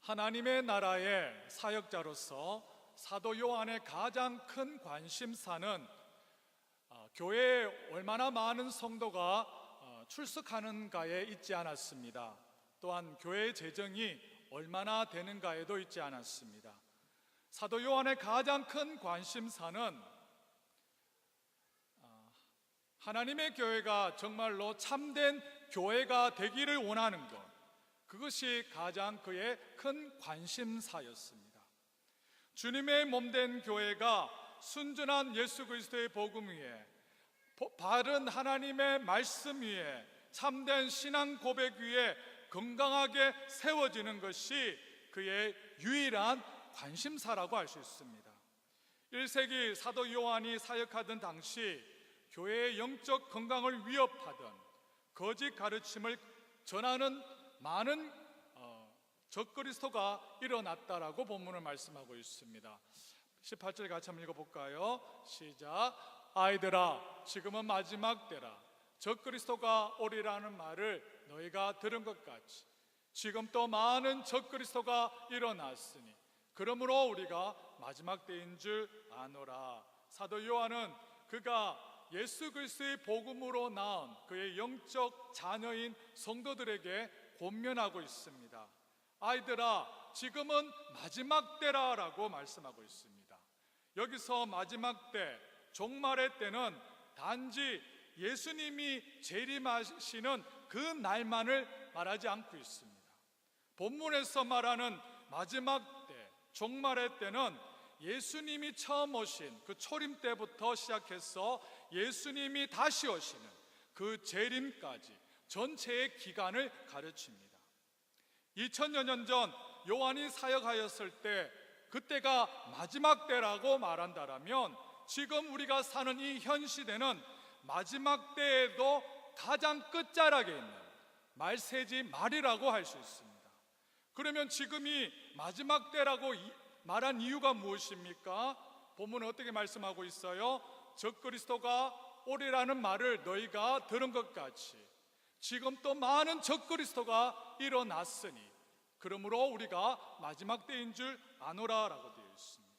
하나님의 나라의 사역자로서 사도 요한의 가장 큰 관심사는 교회에 얼마나 많은 성도가 출석하는가에 있지 않았습니다. 또한 교회의 재정이 얼마나 되는가에도 있지 않았습니다. 사도 요한의 가장 큰 관심사는 하나님의 교회가 정말로 참된 교회가 되기를 원하는 것, 그것이 가장 그의 큰 관심사였습니다. 주님의 몸된 교회가 순전한 예수 그리스도의 복음 위에, 바른 하나님의 말씀 위에, 참된 신앙 고백 위에 건강하게 세워지는 것이 그의 유일한 관심사라고 할 수 있습니다. 1세기 사도 요한이 사역하던 당시 교회의 영적 건강을 위협하던 거짓 가르침을 전하는 많은 적그리스도가 일어났다라고 본문을 말씀하고 있습니다. 18절 같이 한번 읽어볼까요? 시작. 아이들아, 지금은 마지막 때라. 적그리스도가 오리라는 말을 너희가 들은 것 같이 지금 또 많은 적그리스도가 일어났으니 그러므로 우리가 마지막 때인 줄 아노라. 사도 요한은 그가 예수 그리스도의 복음으로 낳은 그의 영적 자녀인 성도들에게 권면하고 있습니다. 아이들아, 지금은 마지막 때라라고 말씀하고 있습니다. 여기서 마지막 때, 종말의 때는 단지 예수님이 재림하시는 그 날만을 말하지 않고 있습니다. 본문에서 말하는 마지막 때, 종말의 때는 예수님이 처음 오신 그 초림 때부터 시작해서 예수님이 다시 오시는 그 재림까지 전체의 기간을 가르칩니다. 2000여 년 전 요한이 사역하였을 때 그때가 마지막 때라고 말한다면 지금 우리가 사는 이 현 시대는 마지막 때에도 가장 끝자락에 있는 말세지 말이라고 할 수 있습니다. 그러면 지금이 마지막 때라고 말한 이유가 무엇입니까? 본문은 어떻게 말씀하고 있어요? 적그리스도가 오리라는 말을 너희가 들은 것 같이 지금 또 많은 적그리스도가 일어났으니 그러므로 우리가 마지막 때인 줄 아노라라고 되어 있습니다.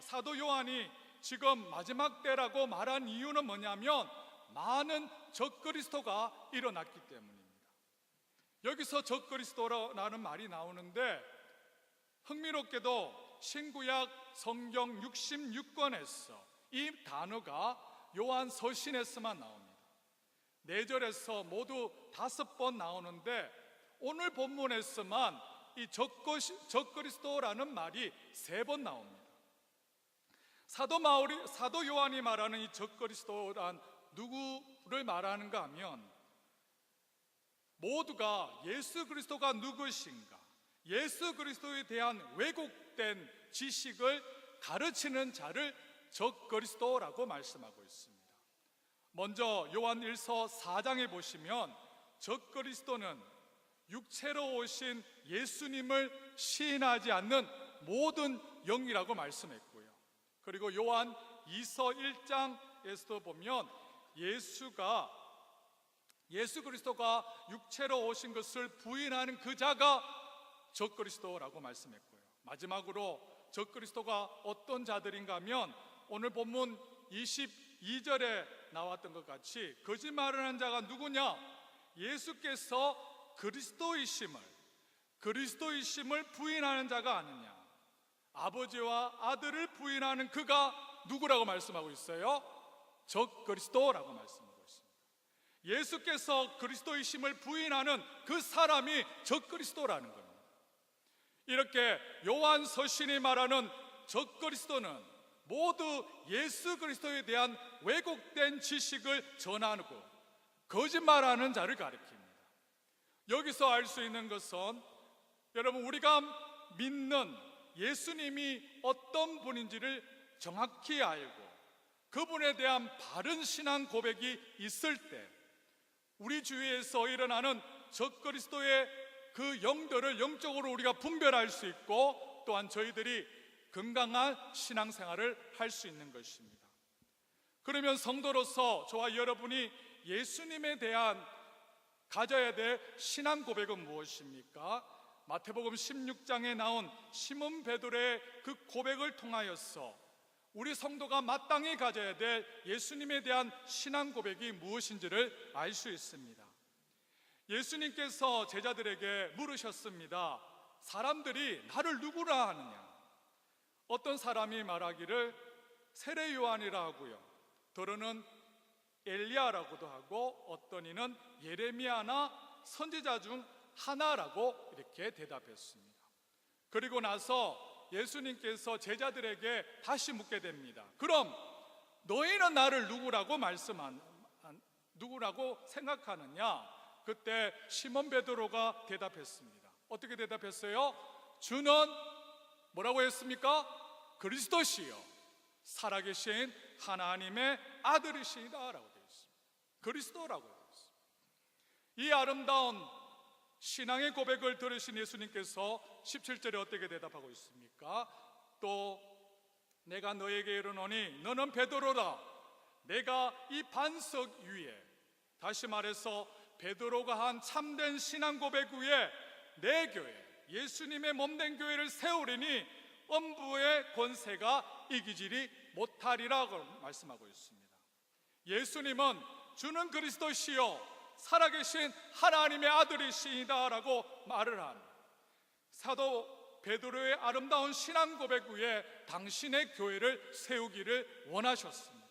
사도 요한이 지금 마지막 때라고 말한 이유는 뭐냐면 많은 적그리스도가 일어났기 때문입니다. 여기서 적그리스도라는 말이 나오는데 흥미롭게도 신구약 성경 66권에서 이 단어가 요한 서신에서만 나옵니다. 4절에서 모두 5번 나오는데 오늘 본문에서만 이 적그리스도라는 말이 3번 나옵니다. 사도 요한이 말하는 이 적그리스도란 누구를 말하는가 하면 모두가 예수 그리스도가 누구신가, 예수 그리스도에 대한 왜곡된 지식을 가르치는 자를 적그리스도라고 말씀하고 있습니다. 먼저 요한 1서 4장에 보시면 적그리스도는 육체로 오신 예수님을 시인하지 않는 모든 영이라고 말씀했고요. 그리고 요한 2서 1장에서도 보면 예수 그리스도가 육체로 오신 것을 부인하는 그 자가 적그리스도라고 말씀했고요. 마지막으로 적그리스도가 어떤 자들인가 하면 오늘 본문 22절에 나왔던 것 같이 거짓말을 하는 자가 누구냐? 예수께서 그리스도이심을 부인하는 자가 아니냐? 아버지와 아들을 부인하는 그가 누구라고 말씀하고 있어요? 적그리스도라고 말씀하고 있습니다. 예수께서 그리스도이심을 부인하는 그 사람이 적그리스도라는 겁니다. 이렇게 요한 서신이 말하는 적그리스도는 모두 예수 그리스도에 대한 왜곡된 지식을 전하고 거짓말하는 자를 가리킵니다. 여기서 알 수 있는 것은 여러분, 우리가 믿는 예수님이 어떤 분인지를 정확히 알고 그분에 대한 바른 신앙 고백이 있을 때 우리 주위에서 일어나는 적그리스도의 그 영들을 영적으로 우리가 분별할 수 있고 또한 저희들이 건강한 신앙생활을 할 수 있는 것입니다. 그러면 성도로서 저와 여러분이 예수님에 대한 가져야 될 신앙 고백은 무엇입니까? 마태복음 16장에 나온 시몬 베드로의 그 고백을 통하여서 우리 성도가 마땅히 가져야 될 예수님에 대한 신앙 고백이 무엇인지를 알 수 있습니다. 예수님께서 제자들에게 물으셨습니다. 사람들이 나를 누구라 하느냐? 어떤 사람이 말하기를 세례 요한이라 하고요, 더러는 엘리야라고도 하고 어떤 이는 예레미야나 선지자 중 하나라고 이렇게 대답했습니다. 그리고 나서 예수님께서 제자들에게 다시 묻게 됩니다. 그럼 너희는 나를 누구라고 생각하느냐? 그때 시몬 베드로가 대답했습니다. 어떻게 대답했어요? 주는 뭐라고 했습니까? 그리스도시요 살아계신 하나님의 아들이시다 라고 되어 있습니다. 그리스도라고 되어 있습니다. 이 아름다운 신앙의 고백을 들으신 예수님께서 17절에 어떻게 대답하고 있습니까? 또 내가 너에게 이르노니 너는 베드로라. 내가 이 반석 위에, 다시 말해서 베드로가 한 참된 신앙 고백 위에 내 교회, 예수님의 몸된 교회를 세우리니 엄부의 권세가 이기지리 못하리라고 말씀하고 있습니다. 예수님은 주는 그리스도시요 살아계신 하나님의 아들이시다 라고 말을 한 사도 베드로의 아름다운 신앙 고백 위에 당신의 교회를 세우기를 원하셨습니다.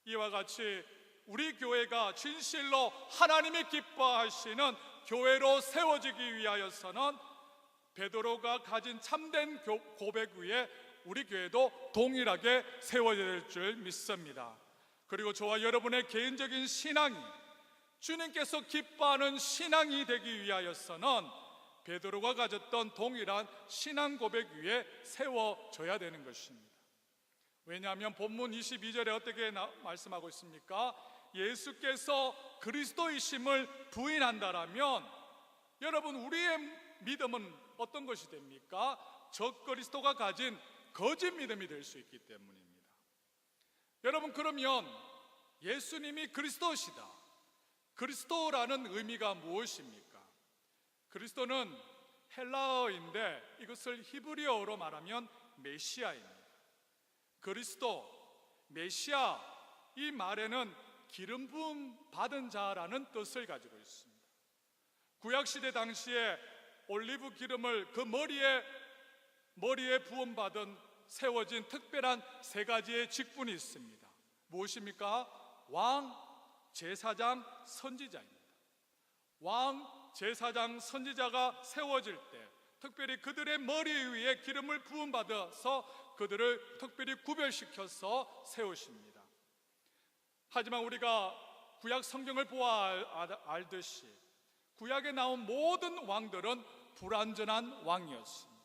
이와 같이 우리 교회가 진실로 하나님이 기뻐하시는 교회로 세워지기 위하여서는 베드로가 가진 참된 고백 위에 우리 교회도 동일하게 세워져야 될 줄 믿습니다. 그리고 저와 여러분의 개인적인 신앙이 주님께서 기뻐하는 신앙이 되기 위하여서는 베드로가 가졌던 동일한 신앙 고백 위에 세워져야 되는 것입니다. 왜냐하면 본문 22절에 어떻게 말씀하고 있습니까? 예수께서 그리스도이심을 부인한다라면 여러분, 우리의 믿음은 어떤 것이 됩니까? 적 그리스도가 가진 거짓 믿음이 될 수 있기 때문입니다. 여러분, 그러면 예수님이 그리스도시다, 그리스도라는 의미가 무엇입니까? 그리스도는 헬라어인데 이것을 히브리어로 말하면 메시아입니다. 그리스도, 메시아, 이 말에는 기름 부음 받은 자라는 뜻을 가지고 있습니다. 구약시대 당시에 올리브 기름을 그 머리에 부음받은 세워진 특별한 세 가지의 직분이 있습니다. 무엇입니까? 왕, 제사장, 선지자입니다. 왕, 제사장, 선지자가 세워질 때 특별히 그들의 머리 위에 기름을 부음받아서 그들을 특별히 구별시켜서 세우십니다. 하지만 우리가 구약 성경을 보아 알듯이 구약에 나온 모든 왕들은 불완전한 왕이었습니다.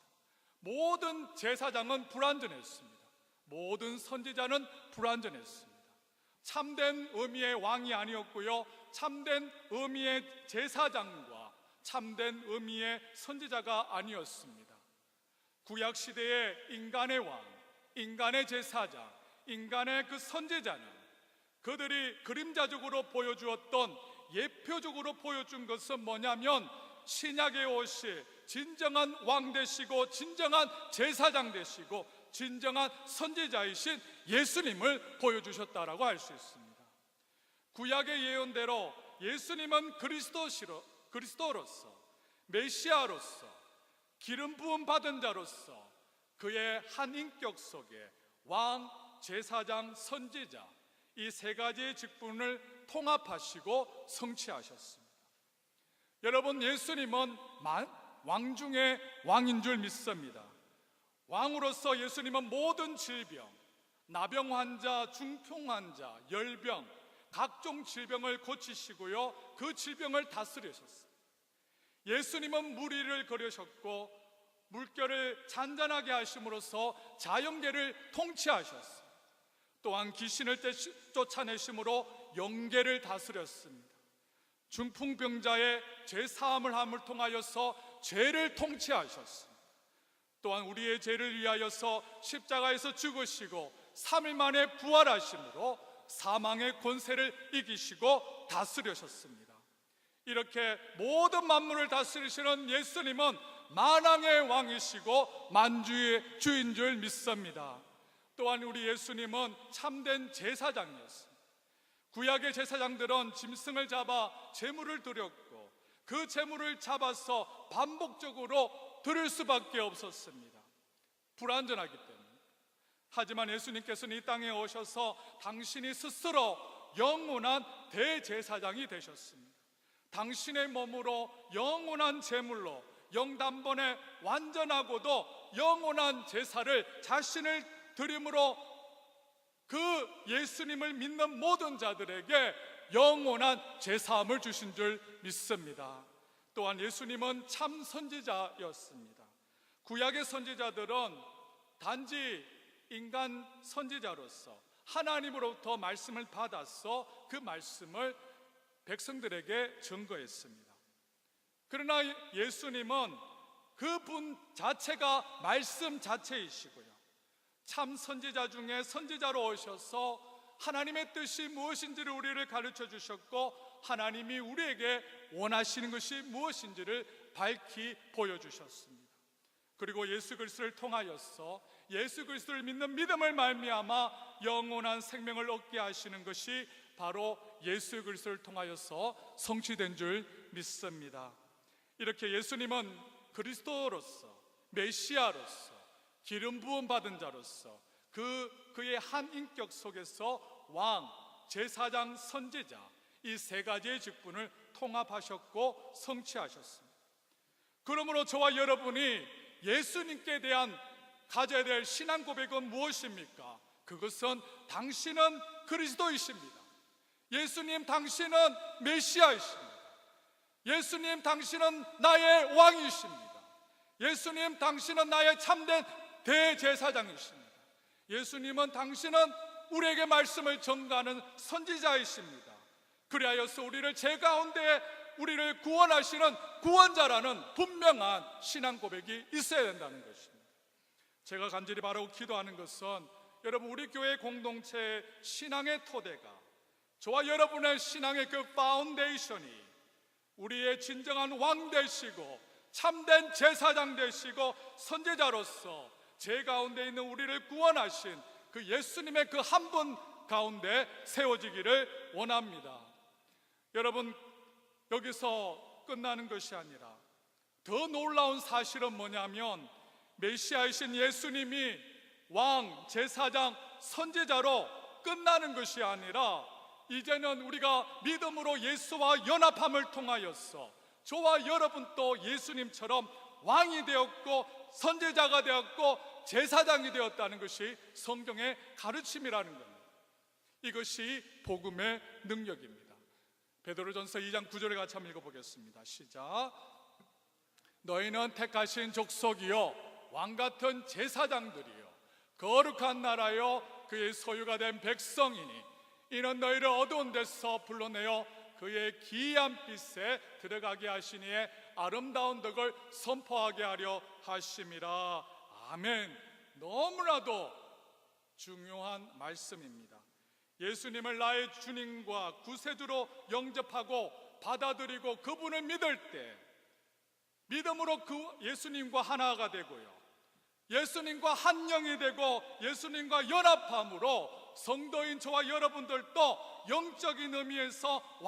모든 제사장은 불완전했습니다. 모든 선지자는 불완전했습니다. 참된 의미의 왕이 아니었고요, 참된 의미의 제사장과 참된 의미의 선지자가 아니었습니다. 구약시대의 인간의 왕, 인간의 제사장, 인간의 그 선지자는 그들이 그림자적으로 보여주었던, 예표적으로 보여준 것은 뭐냐면 신약에 오실 진정한 왕 되시고 진정한 제사장 되시고 진정한 선지자이신 예수님을 보여주셨다라고 할 수 있습니다. 구약의 예언대로 예수님은 그리스도로서, 메시아로서, 기름 부음 받은 자로서 그의 한 인격 속에 왕, 제사장, 선지자, 이 세 가지의 직분을 통합하시고 성취하셨습니다. 여러분, 예수님은 왕 중에 왕인 줄 믿습니다. 왕으로서 예수님은 모든 질병, 나병 환자, 중풍 환자, 열병, 각종 질병을 고치시고요, 그 질병을 다스리셨어요. 예수님은 무리를 거르셨고 물결을 잔잔하게 하심으로써 자연계를 통치하셨어요. 또한 귀신을 쫓아내심으로 영계를 다스렸습니다. 중풍병자의 죄사함을 함을 통하여서 죄를 통치하셨습니다. 또한 우리의 죄를 위하여서 십자가에서 죽으시고 3일 만에 부활하심으로 사망의 권세를 이기시고 다스리셨습니다. 이렇게 모든 만물을 다스리시는 예수님은 만왕의 왕이시고 만주의 주인 줄 믿습니다. 또한 우리 예수님은 참된 제사장이었습니다. 구약의 제사장들은 짐승을 잡아 제물을 드렸고 그 제물을 잡아서 반복적으로 드릴 수밖에 없었습니다. 불완전하기 때문에. 하지만 예수님께서는 이 땅에 오셔서 당신이 스스로 영원한 대제사장이 되셨습니다. 당신의 몸으로 영원한 제물로 영단번에 완전하고도 영원한 제사를 자신을 드림으로 그 예수님을 믿는 모든 자들에게 영원한 제사함을 주신 줄 믿습니다. 또한 예수님은 참 선지자였습니다. 구약의 선지자들은 단지 인간 선지자로서 하나님으로부터 말씀을 받아서 그 말씀을 백성들에게 전거했습니다. 그러나 예수님은 그분 자체가 말씀 자체이시고요, 참 선지자 중에 선지자로 오셔서 하나님의 뜻이 무엇인지를 우리를 가르쳐 주셨고 하나님이 우리에게 원하시는 것이 무엇인지를 밝히 보여주셨습니다. 그리고 예수 그리스도를 통하여서 예수 그리스도를 믿는 믿음을 말미암아 영원한 생명을 얻게 하시는 것이 바로 예수 그리스도를 통하여서 성취된 줄 믿습니다. 이렇게 예수님은 그리스도로서, 메시아로서, 기름 부음 받은 자로서 그의 한 인격 속에서 왕, 제사장, 선지자 이 세 가지의 직분을 통합하셨고 성취하셨습니다. 그러므로 저와 여러분이 예수님께 대한 가져야 될 신앙 고백은 무엇입니까? 그것은 당신은 그리스도이십니다. 예수님 당신은 메시아이십니다. 예수님 당신은 나의 왕이십니다. 예수님 당신은 나의 참된 대제사장이십니다. 예수님은 당신은 우리에게 말씀을 전가하는 선지자이십니다. 그리하여서 우리를 제 가운데 우리를 구원하시는 구원자라는 분명한 신앙 고백이 있어야 된다는 것입니다. 제가 간절히 바라고 기도하는 것은 여러분 우리 교회 공동체의 신앙의 토대가 저와 여러분의 신앙의 그 파운데이션이 우리의 진정한 왕 되시고 참된 제사장 되시고 선지자로서 제 가운데 있는 우리를 구원하신 그 예수님의 그 한 분 가운데 세워지기를 원합니다. 여러분 여기서 끝나는 것이 아니라 더 놀라운 사실은 뭐냐면 메시아이신 예수님이 왕, 제사장, 선지자로 끝나는 것이 아니라 이제는 우리가 믿음으로 예수와 연합함을 통하여서 저와 여러분도 예수님처럼 왕이 되었고 선지자가 되었고 제사장이 되었다는 것이 성경의 가르침이라는 겁니다. 이것이 복음의 능력입니다. 베드로전서 2장 9절에 같이 한번 읽어보겠습니다. 시작. 너희는 택하신 족속이요 왕같은 제사장들이요 거룩한 나라요 그의 소유가 된 백성이니 이는 너희를 어두운 데서 불러내어 그의 기이한 빛에 들어가게 하시니에 아름다운 덕을 선포하게 하려 하심이라. 아멘. 너무나도 중요한 말씀입니다. 예수님을 나의 주님과 구세주로 영접하고 받아들이고 그분을 믿을 때 믿음으로 그 예수님과 하나가 되고요, 예수님과 한 영이 되고 예수님과 연합함으로 성도인 저와 여러분들도 영적인 의미에서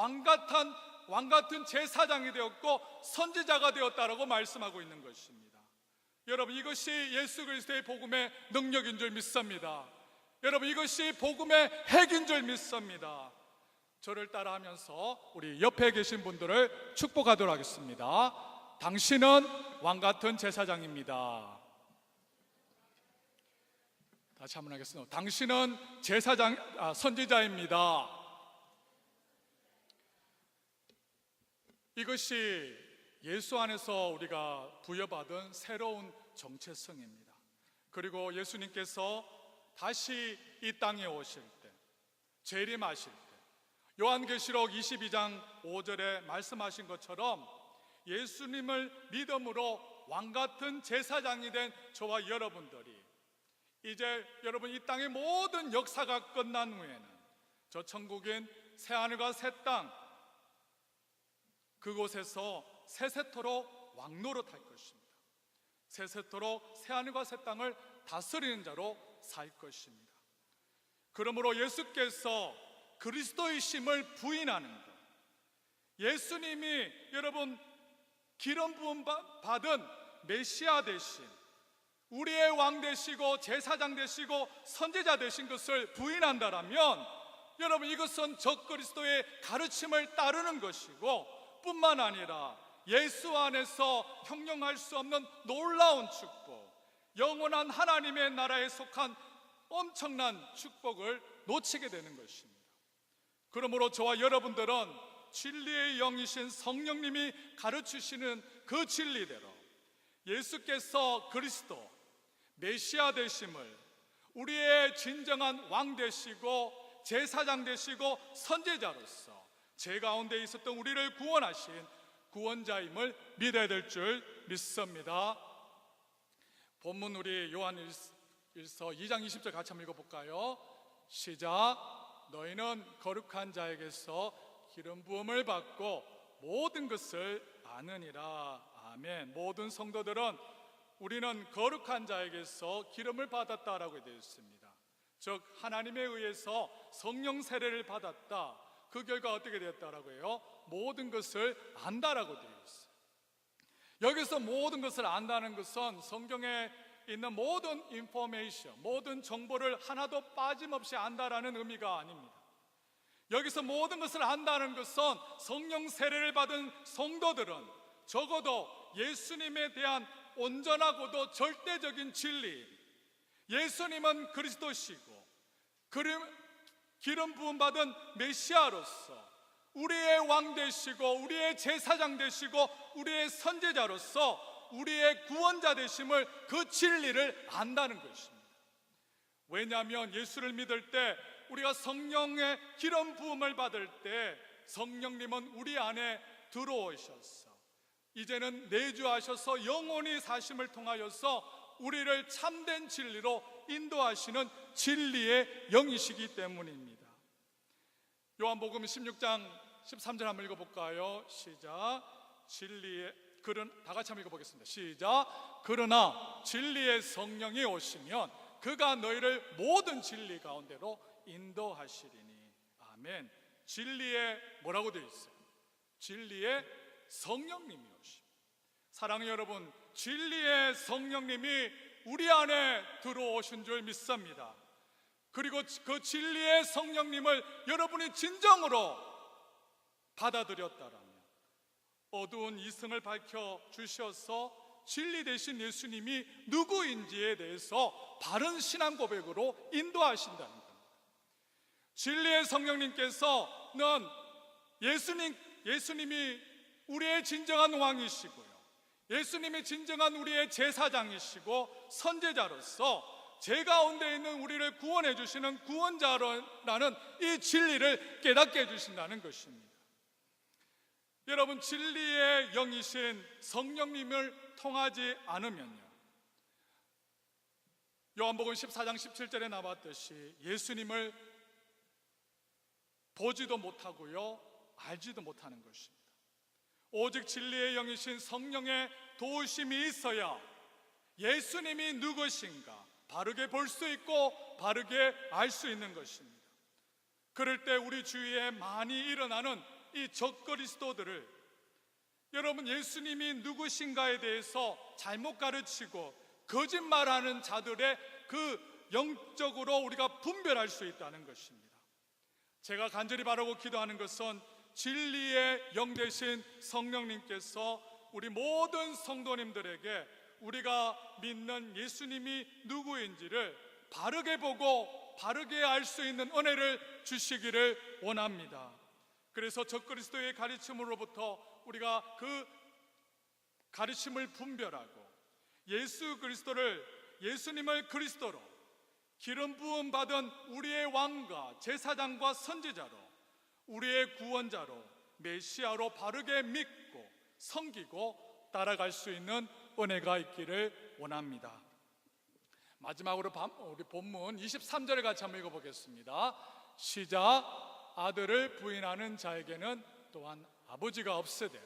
왕같은 제사장이 되었고 선지자가 되었다라고 말씀하고 있는 것입니다. 여러분 이것이 예수 그리스도의 복음의 능력인 줄 믿습니다. 여러분 이것이 복음의 핵인 줄 믿습니다. 저를 따라하면서 우리 옆에 계신 분들을 축복하도록 하겠습니다. 당신은 왕같은 제사장입니다. 다시 한번 하겠습니다. 당신은 선지자입니다. 이것이 예수 안에서 우리가 부여받은 새로운 정체성입니다. 그리고 예수님께서 다시 이 땅에 오실 때, 재림하실 때 요한계시록 22장 5절에 말씀하신 것처럼 예수님을 믿음으로 왕같은 제사장이 된 저와 여러분들이 이제 여러분 이 땅의 모든 역사가 끝난 후에는 저 천국인 새하늘과 새 땅 그곳에서 세세토록 왕노릇할 것입니다. 세세토록 새하늘과 새 땅을 다스리는 자로 살 것입니다. 그러므로 예수께서 그리스도이심을 부인하는 것, 예수님이 여러분 기름 부음 받은 메시아 되신, 우리의 왕 되시고 제사장 되시고 선지자 되신 것을 부인한다라면 여러분 이것은 적그리스도의 가르침을 따르는 것이고, 뿐만 아니라 예수 안에서 형용할 수 없는 놀라운 축복, 영원한 하나님의 나라에 속한 엄청난 축복을 놓치게 되는 것입니다. 그러므로 저와 여러분들은 진리의 영이신 성령님이 가르치시는 그 진리대로 예수께서 그리스도 메시아 되심을, 우리의 진정한 왕 되시고 제사장 되시고 선지자로서 제 가운데 있었던 우리를 구원하신 구원자임을 믿어야 될 줄 믿습니다. 본문 우리 요한일서 2장 20절 같이 한번 읽어볼까요? 시작. 너희는 거룩한 자에게서 기름 부음을 받고 모든 것을 아느니라. 아멘. 모든 성도들은 우리는 거룩한 자에게서 기름을 받았다라고 되어 있습니다. 즉 하나님에 의해서 성령 세례를 받았다. 그 결과 어떻게 되었다라고 해요? 모든 것을 안다라고 되어 있어요. 여기서 모든 것을 안다는 것은 성경에 있는 모든 인포메이션, 모든 정보를 하나도 빠짐없이 안다라는 의미가 아닙니다. 여기서 모든 것을 안다는 것은 성령 세례를 받은 성도들은 적어도 예수님에 대한 온전하고도 절대적인 진리, 예수님은 그리스도시고 기름 부음 받은 메시아로서 우리의 왕 되시고 우리의 제사장 되시고 우리의 선지자로서 우리의 구원자 되심을, 그 진리를 안다는 것입니다. 왜냐하면 예수를 믿을 때, 우리가 성령의 기름 부음을 받을 때 성령님은 우리 안에 들어오셔서 이제는 내주하셔서 영원히 사심을 통하여서 우리를 참된 진리로 인도하시는 진리의 영이시기 때문입니다. 요한복음 16장 13절 한번 읽어볼까요? 시작. 다 같이 한번 읽어보겠습니다. 시작. 그러나 진리의 성령이 오시면 그가 너희를 모든 진리 가운데로 인도하시리니. 아멘. 진리의 뭐라고 되어 있어요? 진리의 성령님이 오십니다. 사랑하는 여러분, 진리의 성령님이 우리 안에 들어오신 줄 믿습니다. 그리고 그 진리의 성령님을 여러분이 진정으로 받아들였다라면 어두운 이승을 밝혀 주셔서 진리 되신 예수님이 누구인지에 대해서 바른 신앙 고백으로 인도하신다는 겁니다. 진리의 성령님께서는 예수님이 우리의 진정한 왕이시고요, 예수님이 진정한 우리의 제사장이시고 선지자로서 제 가운데 있는 우리를 구원해 주시는 구원자라는 이 진리를 깨닫게 해주신다는 것입니다. 여러분, 진리의 영이신 성령님을 통하지 않으면요, 요한복음 14장 17절에 나왔듯이 예수님을 보지도 못하고요, 알지도 못하는 것입니다. 오직 진리의 영이신 성령의 도우심이 있어야 예수님이 누구신가 바르게 볼 수 있고 바르게 알 수 있는 것입니다. 그럴 때 우리 주위에 많이 일어나는 이 적그리스도들을 여러분, 예수님이 누구신가에 대해서 잘못 가르치고 거짓말하는 자들의 그 영적으로 우리가 분별할 수 있다는 것입니다. 제가 간절히 바라고 기도하는 것은 진리의 영 되신 성령님께서 우리 모든 성도님들에게 우리가 믿는 예수님이 누구인지를 바르게 보고 바르게 알 수 있는 은혜를 주시기를 원합니다. 그래서 적그리스도의 가르침으로부터 우리가 그 가르침을 분별하고 예수님을 그리스도로 기름 부음 받은 우리의 왕과 제사장과 선지자로 우리의 구원자로 메시아로 바르게 믿고 섬기고 따라갈 수 있는 은혜가 있기를 원합니다. 마지막으로 우리 본문 23절을 같이 한번 읽어보겠습니다. 시작. 아들을 부인하는 자에게는 또한 아버지가 없으되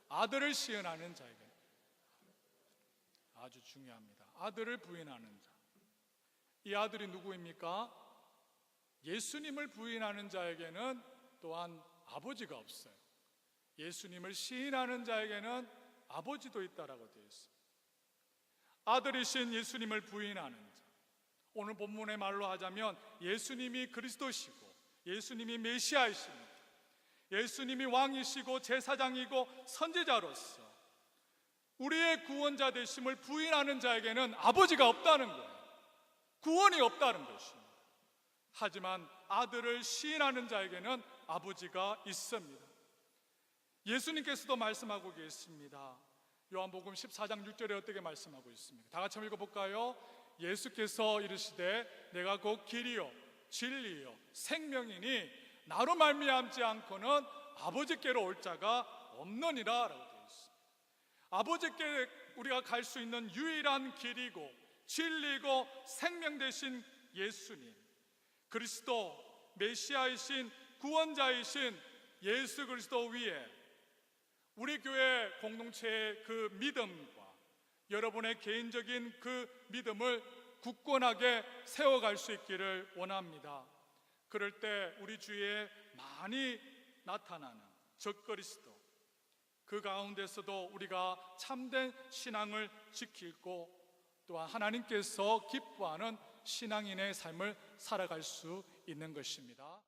아들을 시은하는 자에게는 아주 중요합니다. 아들을 부인하는 자. 이 아들이 누구입니까? 예수님을 부인하는 자에게는 또한 아버지가 없어요. 예수님을 시인하는 자에게는 아버지도 있다라고 되어 있습니다. 아들이신 예수님을 부인하는 자. 오늘 본문의 말로 하자면 예수님이 그리스도시고 예수님이 메시아이십니다. 예수님이 왕이시고 제사장이고 선지자로서 우리의 구원자 되심을 부인하는 자에게는 아버지가 없다는 거예요. 구원이 없다는 것입니다. 하지만 아들을 시인하는 자에게는 아버지가 있습니다. 예수님께서도 말씀하고 계십니다. 요한복음 14장 6절에 어떻게 말씀하고 있습니까? 다 같이 한번 읽어볼까요? 예수께서 이르시되 내가 곧 길이요 진리요 생명이니 나로 말미암지 않고는 아버지께로 올 자가 없느니라 라고 되어 있습니다. 아버지께 우리가 갈 수 있는 유일한 길이고 진리고 생명 되신 예수님, 그리스도 메시아이신 구원자이신 예수 그리스도 위에 우리 교회 공동체의 그 믿음과 여러분의 개인적인 그 믿음을 굳건하게 세워갈 수 있기를 원합니다. 그럴 때 우리 주위에 많이 나타나는 적그리스도, 그 가운데서도 우리가 참된 신앙을 지키고 또한 하나님께서 기뻐하는 신앙인의 삶을 살아갈 수 있는 것입니다.